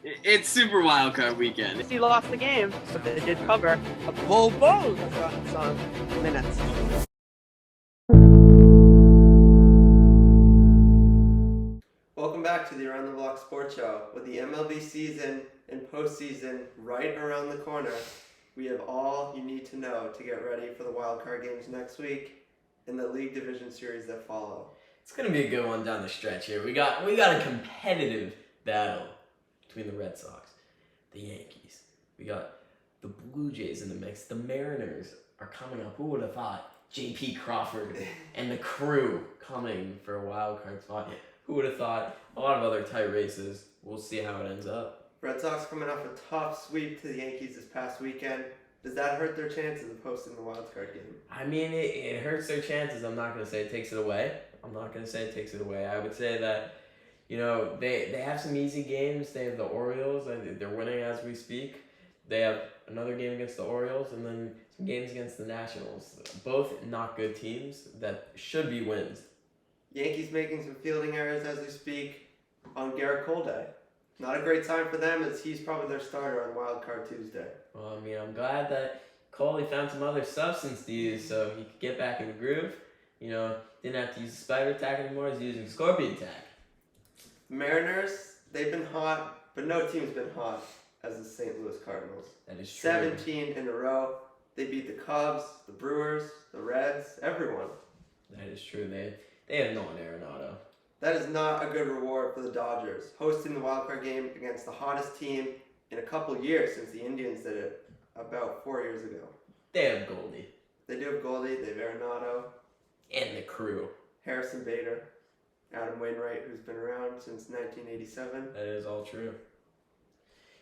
It's Super Wildcard Weekend. He lost the game, but they did cover a bull some minutes. Welcome back to the Around the Block Sports Show. With the MLB season and postseason right around the corner, we have all you need to know to get ready for the wildcard games next week and the league division series that follow. It's gonna be a good one down the stretch here. We got a competitive battle between the Red Sox, the Yankees. We got the Blue Jays in the mix. The Mariners are coming up. Who would have thought? J.P. Crawford and the crew coming for a wild card spot. Who would have thought? A lot of other tight races. We'll see how it ends up. Red Sox coming off a tough sweep to the Yankees this past weekend. Does that hurt their chances of hosting the wild card game? I mean, it hurts their chances. I'm not going to say it takes it away. I would say that, they have some easy games. They have the Orioles. They're winning as we speak. They have another game against the Orioles and then some games against the Nationals. Both not good teams that should be wins. Yankees making some fielding errors as we speak on Garrett Cole Day. Not a great time for them as he's probably their starter on Wild Card Tuesday. Well, I mean, I'm glad that Coley found some other substance to use so he could get back in the groove. Didn't have to use the spider attack anymore. He's using scorpion attack. The Mariners, they've been hot, but no team's been hot as the St. Louis Cardinals. That is true. 17 in a row. They beat the Cubs, the Brewers, the Reds, everyone. That is true. They have Nolan Arenado. That is not a good reward for the Dodgers, hosting the wildcard game against the hottest team in a couple years since the Indians did it about 4 years ago. They have Goldie. They do have Goldie, they have Arenado. And the crew. Harrison Bader, Adam Wainwright, who's been around since 1987. That is all true.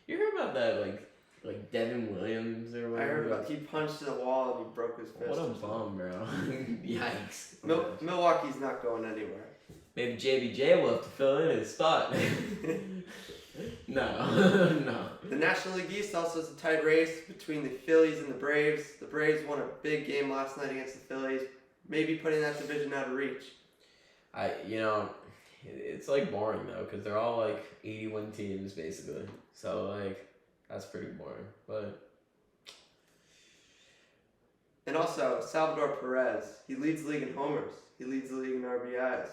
You heard about that, like Devin Williams or whatever? I heard about he punched the wall and he broke his fist. What a bum, bro. Yikes. Milwaukee's not going anywhere. Maybe JBJ will have to fill in his spot. No. The National League East also is a tight race between the Phillies and the Braves. The Braves won a big game last night against the Phillies, maybe putting that division out of reach. It's like boring though, because they're all like 81 teams basically. So that's pretty boring. But and also Salvador Perez, he leads the league in homers. He leads the league in RBIs.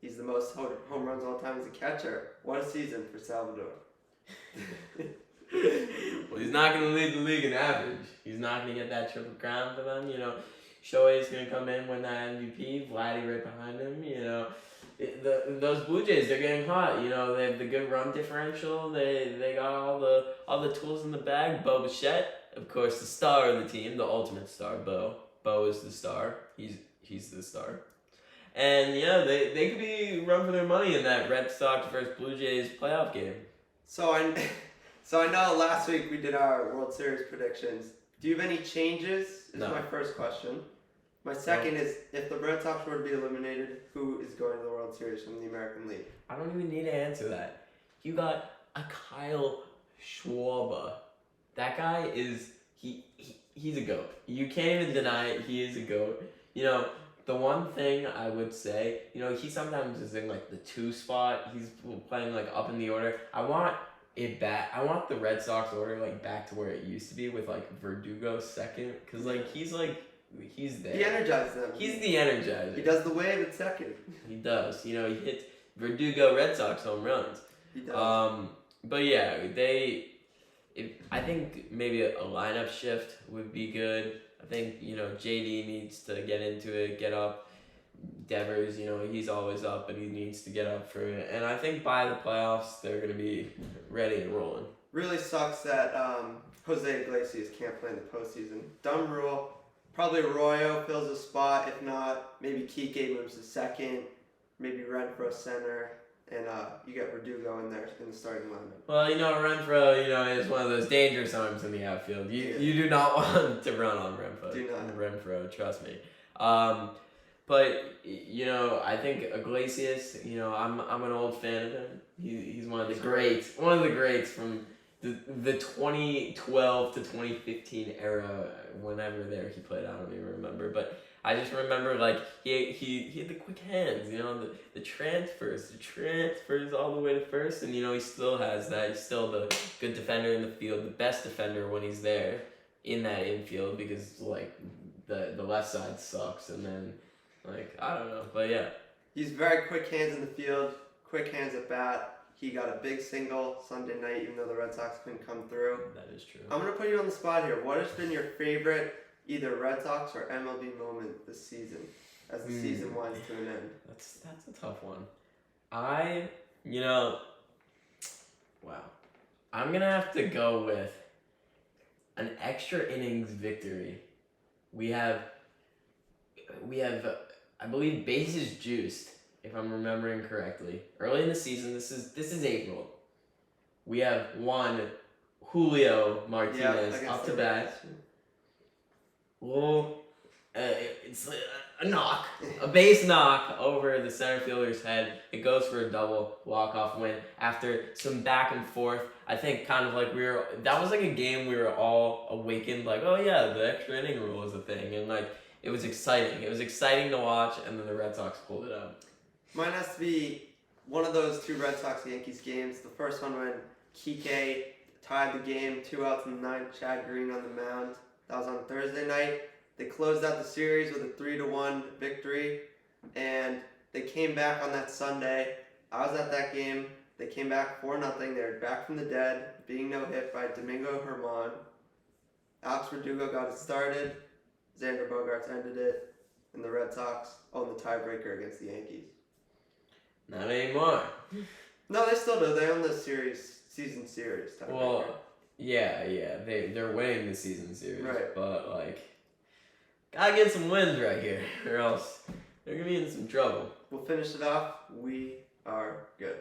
He's the most home runs all time as a catcher. What a season for Salvador. Well, he's not going to lead the league in average. He's not going to get that triple crown for them. Shohei's going to come in, win that MVP. Vladdy right behind him. Those Blue Jays, they're getting hot. They have the good run differential. They got all the tools in the bag. Bo Bichette, of course, the star of the team, the ultimate star. Bo is the star. He's the star. And they could be run for their money in that Red Sox versus Blue Jays playoff game. So I know last week we did our World Series predictions. Do you have any changes? Is No. my first question. My second is, if the Red Sox were to be eliminated, who is going to the World Series from the American League? I don't even need to answer that. You got a Kyle Schwarber. That guy is he's a goat. You can't even deny it. He is a goat. The one thing I would say, he sometimes is in the 2 spot. He's playing up in the order. I want it back. I want the Red Sox order back to where it used to be with Verdugo second, because he's there. He energizes them. He's the energizer. He does the wave at second. He does. He hits Verdugo Red Sox home runs. He does. But yeah, I think maybe a lineup shift would be good. I think, JD needs to get into it, get up. Devers, he's always up, but he needs to get up for it. And I think by the playoffs, they're going to be ready and rolling. Really sucks that Jose Iglesias can't play in the postseason. Dumb rule. Probably Arroyo fills a spot. If not, maybe Kike moves to second. Maybe Renfroe center. And you get Verdugo in there in the starting lineup. Well, Renfroe, is one of those dangerous arms in the outfield. You do not want to run on Renfroe. Do not. Trust me. But I think Iglesias, I'm an old fan of him. He's one of the greats from the 2012 to 2015 era, whenever there he played, I don't even remember, but I just remember like he had the quick hands, the transfers all the way to first, and he still has that. He's still the good defender in the field, the best defender when he's there in that infield, because like the left side sucks, and then like I don't know, but yeah. He's very quick hands in the field, quick hands at bat. He got a big single Sunday night, even though the Red Sox couldn't come through. That is true. I'm going to put you on the spot here. What has been your favorite either Red Sox or MLB moment this season as the season winds to an end? That's a tough one. Wow. I'm going to have to go with an extra innings victory. We have I believe bases juiced, if I'm remembering correctly. Early in the season, this is April. We have one Julio Martinez up to bat. Well, it's a knock, a base knock over the center fielder's head. It goes for a double walk-off win after some back and forth. I think kind of like that was like a game we were all awakened, like, oh yeah, the extra inning rule is a thing, and like it was exciting. It was exciting to watch, and then the Red Sox pulled it out. Mine has to be one of those two Red Sox-Yankees games. The first one when Kike tied the game, 2 outs in the ninth, Chad Green on the mound. That was on Thursday night. They closed out the series with a 3-1 victory, and they came back on that Sunday. I was at that game. They came back 4-0. They were back from the dead, being no-hit by Domingo Germán. Alex Verdugo got it started. Xander Bogaerts ended it, and the Red Sox own the tiebreaker against the Yankees. Not anymore. No, they still do. They own the season series tiebreaker. Well, yeah, they're winning the season series, right? But like, gotta get some wins right here, or else they're gonna be in some trouble. We'll finish it off. We are good.